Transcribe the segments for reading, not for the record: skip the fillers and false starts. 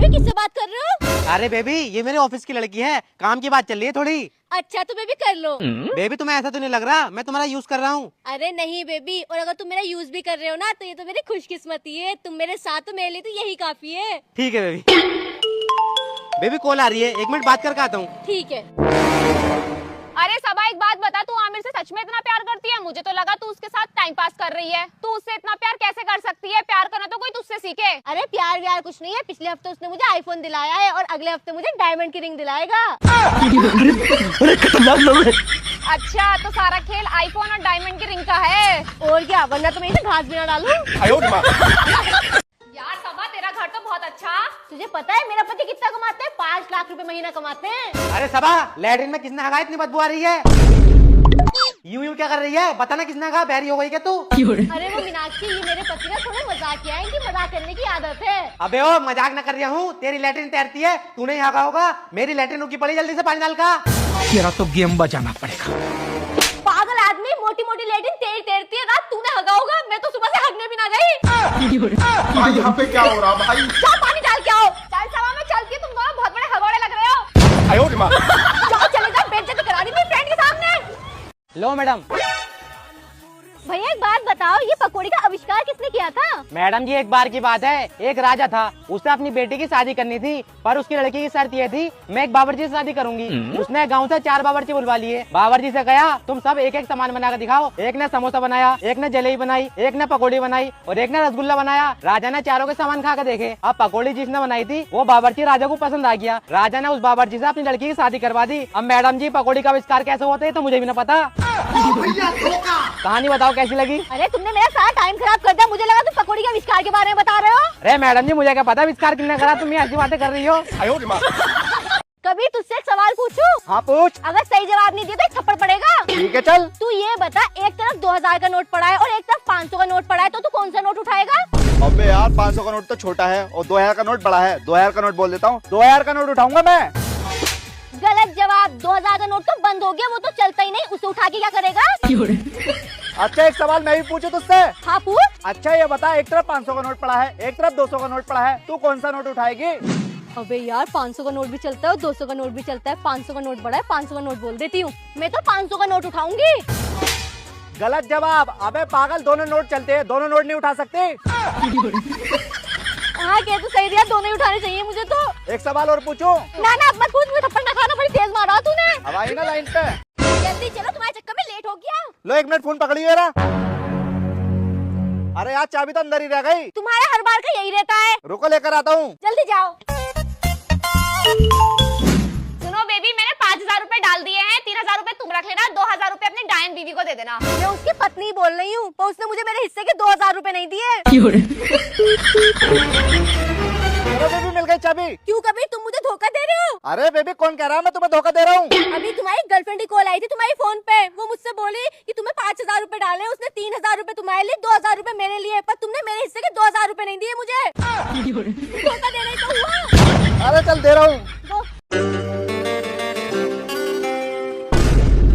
Baby किससे बात कर रहे हो? अरे बेबी ये मेरे ऑफिस की लड़की है, काम की बात चल रही है थोड़ी। अच्छा तो बेबी कर लो। बेबी तुम्हें ऐसा तो नहीं लग रहा मैं तुम्हारा यूज कर रहा हूँ? अरे नहीं बेबी, और अगर तुम मेरा यूज भी कर रहे हो ना तो ये तो मेरी खुशकिस्मती है। तुम मेरे साथ तो मेरे लिए तो यही काफी है। ठीक है बेबी। बेबी कॉल आ रही है, 1 मिनट बात करके आता हूँ। ठीक है। अरे सबा एक बात बता, तू आमिर से सच में इतना प्यार करती है? मुझे तो लगा तू उसके साथ टाइम पास कर रही है। तू उससे इतना प्यार कैसे कर सकती है? प्यार करना तो कोई तुझसे सीखे। अरे प्यार व्यार कुछ नहीं है। पिछले हफ्ते उसने मुझे आईफोन दिलाया है और अगले हफ्ते मुझे डायमंड की रिंग दिलाएगा। अच्छा तो सारा खेल आईफोन और डायमंड की रिंग का है। और क्या, वरना तो मैं इसे घास भी ना डालूं। यार सबा तेरा घर तो बहुत अच्छा। तुझे पता है मेरा पति कितना कमाते हैं? 5 लाख रुपए महीना कमाते हैं। अरे सबा लैट्रिन में किसने कहा इतनी बदबू आ रही है? यूं क्या कर रही है? बताना किसने कहा? बहरी हो गई क्या तू? अरे वो मीनाक्षी, ये मेरे पति ना थोड़े मजाकिया है, इनकी मजाक करने की आदत है। अबे ओ मजाक न कर रहा हूँ, तेरी लैट्रिन तैरती है, तूने यहाँ कहा होगा मेरी लैट्रिन रुकी पड़ी, जल्दी से पानी डाल का। तेरा तो गेम बजाना पड़ेगा। पागल आदमी, मोटी मोटी लेडिन तैरती है रात, तूने हगा होगा। मैं तो सुबह से हगने भी ना गई। भाई यहाँ पे क्या हो रहा भाई? जा पानी डाल के आओ। चल सबा मैं चलती हूँ, तुम दोनों बहुत बड़े हगौड़े लग रहे हो। जाओ चले जाओ, बेइज्जती करा दी मेरी फ्रेंड के सामने। लो मैडम। भैया एक बात बताओ, ये पकौड़ी का आविष्कार किसने किया था? मैडम जी एक बार की बात है, एक राजा था, उसे अपनी बेटी की शादी करनी थी, पर उसकी लड़की की शर्त ये थी मैं एक बावर्ची से शादी करूंगी। उसने गांव से 4 बावर्ची बुलवा लिए। बावर्ची से कहा तुम सब एक एक सामान बना कर दिखाओ। एक ने समोसा बनाया, एक ने जलेबी बनाई, एक ने पकौड़ी बनाई और एक ने रसगुल्ला बनाया। राजा ने चारों के सामान खा कर देखे। अब पकौड़ी जिसने बनाई थी वो बावर्ची राजा को पसंद आ गया। राजा ने उस बावर्ची से अपनी लड़की की शादी करवा दी। अब मैडम जी पकौड़ी का आविष्कार कैसे होता है तो मुझे भी ना पता। कहानी बताओ कैसी लगी? अरे तुमने मेरा सारा टाइम खराब कर दिया। मुझे लगा तुम पकौड़ी के आविष्कार के बारे में बता रहे हो। अरे मैडम जी मुझे क्या पता आविष्कार किसने करा, तुम ये ऐसी बातें कर रही हो। कभी तुझसे एक सवाल पूछूं? हाँ पूछ। अगर सही जवाब नहीं दिया तो एक थप्पड़ पड़ेगा। ठीक है चल। तू ये बता, एक तरफ 2000 का नोट पड़ा है और एक तरफ 500 का नोट पड़ा है, तो तू कौन सा नोट उठाएगा? अबे यार 500 का नोट तो छोटा है और 2000 का नोट बड़ा है। 2000 का नोट बोल देता हूँ, 2000 का नोट उठाऊंगा मैं। गलत जवाब। 2000 का नोट तो बंद हो गया, वो तो चलता ही नहीं, उसे उठा के क्या करेगा? अच्छा एक सवाल मैं भी पूछूं तुझसे? हाँ पूछ। अच्छा ये बता, एक तरफ 500 का नोट पड़ा है, एक तरफ 200 का नोट पड़ा है, तू कौन सा नोट उठाएगी? अबे यार 500 का नोट भी चलता है और 200 का नोट भी चलता है। 500 का नोट बड़ा है, 500 का नोट बोल देती हूँ। मैं तो 500 का नोट उठाऊंगी। गलत जवाब। अबे पागल, दोनों नोट चलते हैं, दोनों नोट नहीं उठा सकते। हाँ क्या तू सही दिया, दोनों ही उठाने चाहिए मुझे तो। एक सवाल और पूछूं? ना ना अब मत पूछ, मुझे थप्पड़ ना खाना, बड़ी तेज मारा तूने। अब आई ना लाइन पे। जल्दी चलो, तुम्हारे चक्कर में लेट हो गया। लो 1 मिनट फोन पकड़िए जरा। अरे यार चाबी तो अंदर ही रह गई। तुम्हारे हर बार का यही रहता है। रुको लेकर आता हूँ। जल्दी जाओ। सुनो बेबी, मैंने 5000 रूपए डाल दिए हैं। 3000 रूपए तुम रख लेना, 2000 रूपए अपनी डायन बीवी को दे देना। मैं उसकी पत्नी बोल रही हूँ, पर उसने मुझे मेरे हिस्से के 2000 रूपए नहीं दिए। अरे बेबी मिल गई चाबी। क्यों कभी तुम मुझे धोखा दे रहे हो? अरे बेबी कौन कह रहा है मैं तुम्हें धोखा दे रहा हूँ? अभी तुम्हारी गर्लफ्रेंड की कॉल आई थी तुम्हारी फोन पे। वो मुझसे बोली कि तुम्हें 5000 रूपए डाले, उसने 3000 रूपए तुम्हारे लिए, 2000 रूपए मेरे लिए, पर तुमने मेरे हिस्से के 2000 रूपए नहीं दिए मुझे। धोखा देना ही तो हुआ। अरे चल दे रहा हूँ।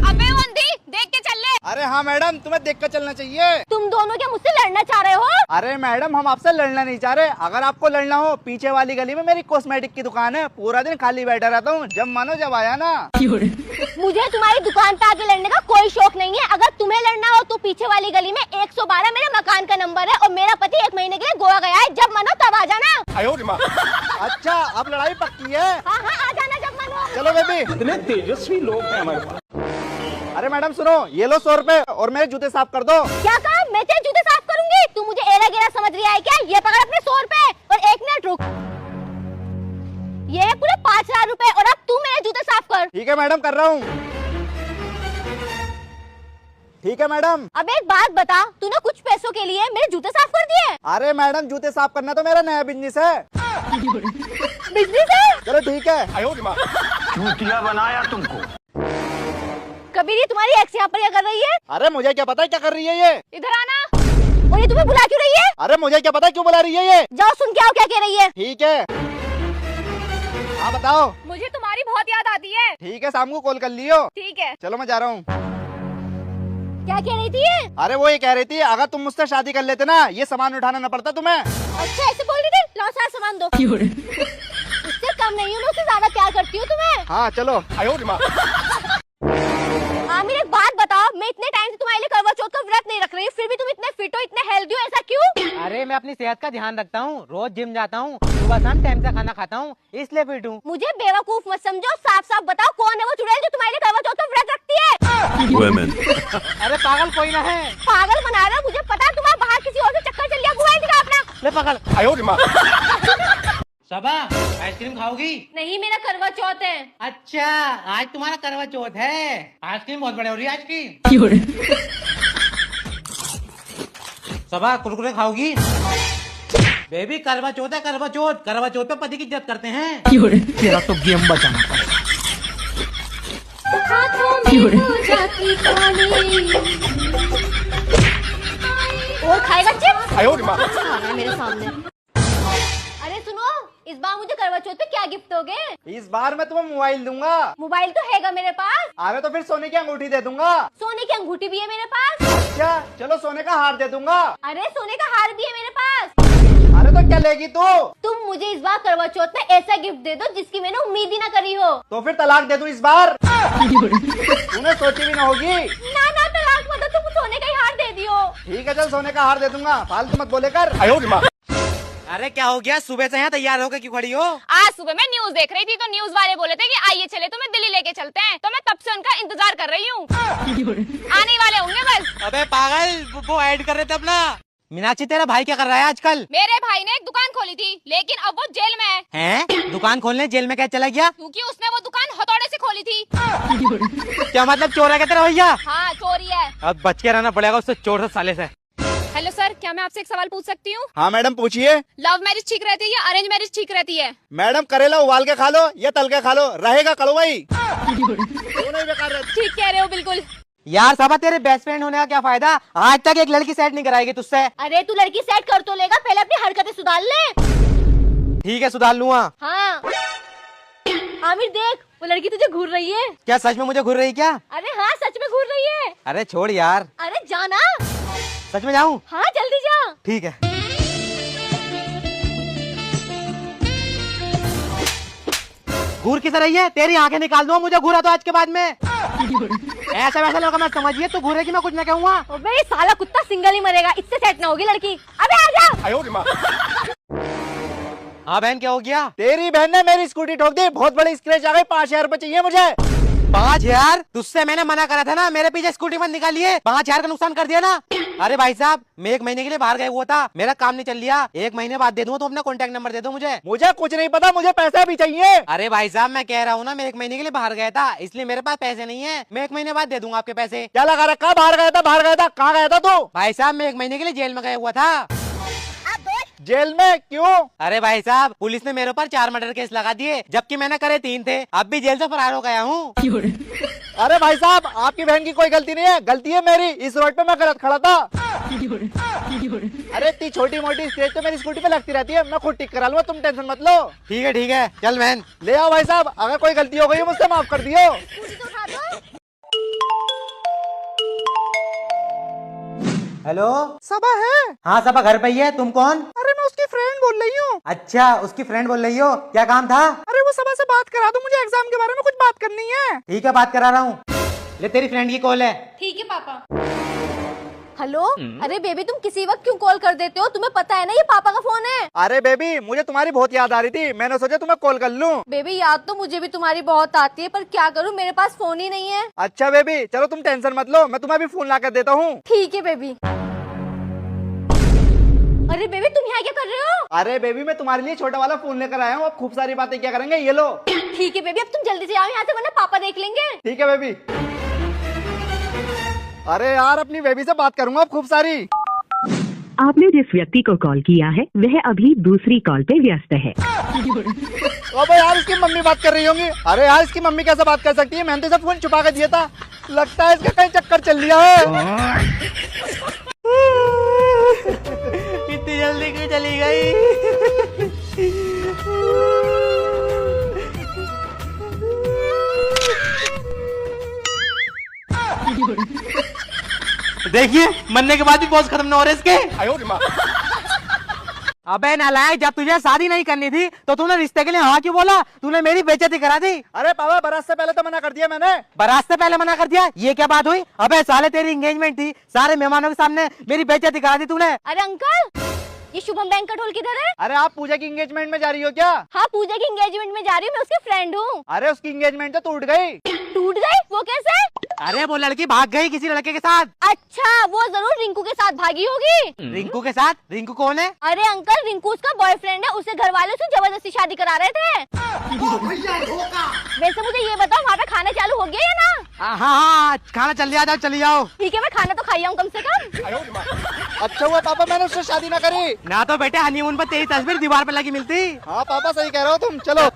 अबे ओंधी, देख के चल ले। अरे हाँ मैडम, तुम्हें देख कर चलना चाहिए। तुम दोनों क्या मुझसे लड़ना चाह रहे हो? अरे मैडम हम आपसे लड़ना नहीं चाह रहे। अगर आपको लड़ना हो, पीछे वाली गली में मेरी कॉस्मेटिक की दुकान है, पूरा दिन खाली बैठा रहता हूँ, जब मानो जब आया ना। मुझे तुम्हारी दुकान पे आके लड़ने का कोई शौक नहीं है। अगर तुम्हें लड़ना हो तो पीछे वाली गली में 112 मेरे मकान का नंबर है और मेरा पति 1 महीने के लिए गोवा गया है, जब मनो तब आ जाना। अच्छा अब लड़ाई पक्की है। हाँ हाँ आ जाना जब मनो। चलो बेबी। इतने तेजस्वी लोग हैं हमारे पास। अरे मैडम सुनो, ये लो 100 रुपए और मेरे जूते साफ कर दो। क्या कहा? मैं तेरे जूते साफ करूंगी? तू मुझे एरा गेरा समझ रही है क्या? ये पकड़ अपने 100 रुपए और 1 मिनट रुक। ये है पूरे 5000 रुपए और अब तू मेरे जूते साफ कर। ठीक है मैडम कर रहा हूँ। ठीक है मैडम। अब एक बात बता, तूने कुछ पैसों के लिए मेरे जूते साफ कर दिए? अरे मैडम जूते साफ करना तो मेरा नया बिजनेस है। बिजनेस है? चलो ठीक है। चूतिया बनाया तुमको। कबीर ये तुम्हारी एक्स यहाँ पर क्या कर रही है? अरे मुझे क्या पता क्या कर रही है ये। इधर आना। और ये तुम्हें बुला क्यों रही है? अरे मुझे क्या पता क्यों बुला रही है ये। जाओ सुन के आओ क्या कह रही है। ठीक है। हाँ बताओ। मुझे तुम्हारी बहुत याद आती है। ठीक है शाम को कॉल कर लियो। ठीक है। चलो मैं जा रहा हूँ। क्या कह रही थी ये? अरे वो ये कह रही थी अगर तुम मुझसे शादी कर लेते ना, ये सामान उठाना न पड़ता तुम्हें। अच्छा ऐसे बोल रही थी? लो सारा सामान दो। कम नहीं हूँ, मैं उससे ज्यादा प्यार करती हूँ तुम्हें। हाँ चलो। आमिर एक बात बताओ, मैं इतने टाइम से तुम्हारे लिए करवा चौथ का व्रत नहीं रख रही हूँ, फिर भी तुम इतने फिट हो, इतने हेल्दी हो, ऐसा क्यों? अरे मैं अपनी सेहत का ध्यान रखता हूँ, रोज जिम जाता हूँ, सुबह शाम टाइम से खाना खाता हूँ, इसलिए फिट हूँ। मुझे बेवकूफ मत समझो, साफ साफ बताओ कौन है वो चुड़ैल जो तुम्हारे लिए करवा चौथ का व्रत रखती है? अरे पागल कोई ना है। पागल बना रहा, मुझे पता है तुम्हारा बाहर किसी और से चक्कर चल गया, मोबाइल दिखा अपना। ले पकड़। सबा आइसक्रीम खाओगी? नहीं, मेरा करवा चौथ है। अच्छा आज तुम्हारा करवा चौथ है। आइसक्रीम बहुत बड़ी हो रही है आज की। सबा कुरकुरे खाओगी? बेबी करवा चौथ है, करवा चौथ। करवा चौथ पे पति की इज्जत करते हैं। तेरा तो गेम बचाना पड़ेगा। और खाएगा चिप्स मेरे सामने। अरे सुनो, इस बार मुझे करवा चौथ पे क्या गिफ्ट दोगे? इस बार मैं तुम्हें मोबाइल दूंगा। मोबाइल तो हैगा मेरे पास। अरे तो फिर सोने की अंगूठी दे दूंगा। सोने की अंगूठी भी है मेरे पास। अच्छा चलो सोने का हार दे दूंगा। अरे सोने का हार भी है मेरे पास। अरे तो क्या लेगी तू? तुम मुझे इस बार करवा चौथ में ऐसा गिफ्ट दे दो जिसकी मैंने उम्मीद ही ना करी हो। तो फिर तलाक दे दूं इस बार? तूने सोची भी ना होगी। ना ना, तलाक मत दो, तुम सोने का ही हार दे दियो। ठीक है चल सोने का हार दे दूंगा, फालतू मत बोले कर। अरे क्या हो गया, सुबह से यहाँ तैयार होकर क्यों खड़ी हो? आज सुबह मैं न्यूज देख रही थी तो न्यूज वाले बोले थे कि आइए चले तुम्हें दिल्ली लेके चलते हैं, तो मैं तब से उनका इंतजार कर रही हूँ। आने वाले होंगे बस। अबे पागल, वो ऐड कर रहे थे अपना। मीनाक्षी तेरा भाई क्या कर रहा है आजकल? मेरे भाई ने एक दुकान खोली थी, लेकिन अब वो जेल में है। हैं? दुकान खोलने जेल में क्या चला गया? क्योंकि उसने वो दुकान हथौड़े से खोली थी। क्या मतलब चोर है क्या तेरा भैया? हाँ चोरी है। अब बच के रहना पड़ेगा उससे, चोर से साले से। हेलो सर, क्या मैं आपसे एक सवाल पूछ सकती हूँ? हाँ मैडम पूछिए। लव मैरिज ठीक रहती है या अरेंज मैरिज ठीक रहती है? मैडम करेला उबाल के खा लो या तल के खा लो, रहेगा कड़वा ही। दोनों ही बेकार रहते। ठीक कह रहे हो बिल्कुल। यार सबा तेरे बेस्ट फ्रेंड होने का क्या फायदा? आज तक एक लड़की सेट नहीं कराएगी तुझसे। अरे तू लड़की सेट कर तो लेगा, पहले अपनी हरकतें सुधार ले। ठीक है सुधार लूंगा। हाँ आमिर देख, वो लड़की तुझे घूर रही है। क्या सच में मुझे घूर रही क्या? अरे हाँ सच में घूर रही है। अरे छोड़ यार। अरे जाना। सच में जाऊं? हाँ जल्दी जा। ठीक है। घूर किस रही है? तेरी आंखें निकाल दूंगा मुझे घूरा तो आज के बाद में। ऐसा वैसा लोग मैं समझिए, तू घूरेगी मैं कुछ न कहूँगा। अबे ये साला कुत्ता सिंगल ही मरेगा, इससे सेट ना होगी लड़की। अबे आजा। हाँ बहन क्या हो गया? तेरी बहन ने मेरी स्कूटी ठोक दी, बहुत बड़ी स्क्रैच आ गई, 5,000 रूपए चाहिए मुझे। 5,000? तुझसे मैंने मना करा था ना, मेरे पीछे स्कूटी मत निकालिए। 5,000 का नुकसान कर दिया ना। अरे भाई साहब, मैं 1 महीने के लिए बाहर गए हुआ था, मेरा काम नहीं चल लिया। 1 महीने बाद दे दूंगा, तो अपना कॉन्टैक्ट नंबर दे दो मुझे। मुझे कुछ नहीं पता, मुझे पैसे भी चाहिए। अरे भाई साहब मैं कह रहा हूँ ना, मैं 1 महीने के लिए बाहर गया था, इसलिए मेरे पास पैसे नहीं है। मैं 1 महीने बाद दे दूंगा आपके पैसे। क्या लगा रखा? बाहर गया था, बाहर गया था, कहाँ गया था तू? भाई साहब मैं 1 महीने के लिए जेल में गया हुआ था। जेल में क्यों? अरे भाई साहब, पुलिस ने मेरे ऊपर 4 मर्डर केस लगा दिए, जबकि मैंने करे 3 थे। अब भी जेल से फरार हो गया हूँ। अरे भाई साहब, आपकी बहन की कोई गलती नहीं है, गलती है मेरी। इस रोड पे मैं गलत खड़ा था। अरे इतनी छोटी मोटी स्क्रैच तो मेरी स्कूटी पे लगती रहती है, मैं खुद ठीक करा लूंगा, तुम टेंशन मत लो। ठीक है चल बहन। ले आओ भाई साहब, अगर कोई गलती हो गई मुझसे माफ कर दियो। हेलो सबा है? हाँ सबा घर पे ही है। तुम कौन? अरे मैं उसकी फ्रेंड बोल रही हूँ। अच्छा उसकी फ्रेंड बोल रही हो, क्या काम था? अरे वो सबा से बात करा दो, मुझे एग्जाम के बारे में कुछ बात करनी है। ठीक है बात करा रहा हूँ। ले तेरी फ्रेंड की कॉल है। ठीक है पापा। हेलो। अरे बेबी तुम किसी वक्त क्यों कॉल कर देते हो? तुम्हें पता है ना ये पापा का फोन है। अरे बेबी मुझे तुम्हारी बहुत याद आ रही थी, मैंने सोचा तुम्हें कॉल कर लूं। बेबी याद तो मुझे भी तुम्हारी बहुत आती है, पर क्या करूं, मेरे पास फोन ही नहीं है। अच्छा बेबी चलो तुम टेंशन मत लो, मैं तुम्हें भी फोन ला कर देता हूँ। ठीक है बेबी। अरे बेबी तुम यहाँ क्या कर रहे हो? अरे बेबी मैं तुम्हारे लिए छोटा वाला फोन लेकर आया हूँ, अब खूब सारी बातें क्या करेंगे, ये लो। ठीक है बेबी, अब तुम जल्दी से आओ यहाँ से, वरना पापा देख लेंगे। ठीक है बेबी। अरे यार अपनी बेबी से बात करूंगा अब खूब सारी। आपने जिस व्यक्ति को कॉल किया है वह अभी दूसरी कॉल पे व्यस्त है। अबे यार इसकी मम्मी बात कर रही होंगी। अरे यार इसकी मम्मी कैसे बात कर सकती है, मैंने तो सब फोन छुपा कर दिया था, लगता है इसका कहीं चक्कर चल लिया है। इतनी जल्दी क्यों चली गई? देखिए मरने के बाद भी पॉज खत्म न हो रहे इसके। अबे नालायक, जब तुझे शादी नहीं करनी थी तो तूने रिश्ते के लिए हाँ क्यों बोला? तूने मेरी बेइज्जती करा दी। अरे पापा, बारात से पहले तो मना कर दिया मैंने। बारात से पहले मना कर दिया? ये क्या बात हुई? अबे साले, तेरी एंगेजमेंट थी, सारे मेहमानों के सामने मेरी बेइज्जती करा दी तूने। अरे अंकल, ये शुभम बैंक का ढोल किधर है? अरे आप पूजा की एंगेजमेंट में जा रही हो क्या? हाँ, पूजा की एंगेजमेंट में जा रही हूँ, मैं उसकी फ्रेंड हूँ। अरे उसकी एंगेजमेंट तो टूट गई। टूट गई? वो कैसे? अरे वो लड़की भाग गई किसी लड़के के साथ। अच्छा, वो जरूर रिंकू के साथ भागी होगी। रिंकू के साथ? रिंकू कौन है? अरे अंकल, रिंकू उसका बॉयफ्रेंड है, उसे घर वाले उससे जबरदस्ती शादी करा रहे थे। वैसे मुझे ये बताओ, वहाँ पे खाना चालू हो गया या ना? हाँ हाँ, खाना चल जाओ, चली जाओ। ठीक है, मैं खाना तो खाई आऊँ कम से कम। अच्छा हुआ पापा मैंने उससे शादी ना करी। ना तो बेटे हनीमून पर तेरी तस्वीर दीवार पर लगी मिलती। हाँ पापा, सही कह रहे हो तुम। चलो।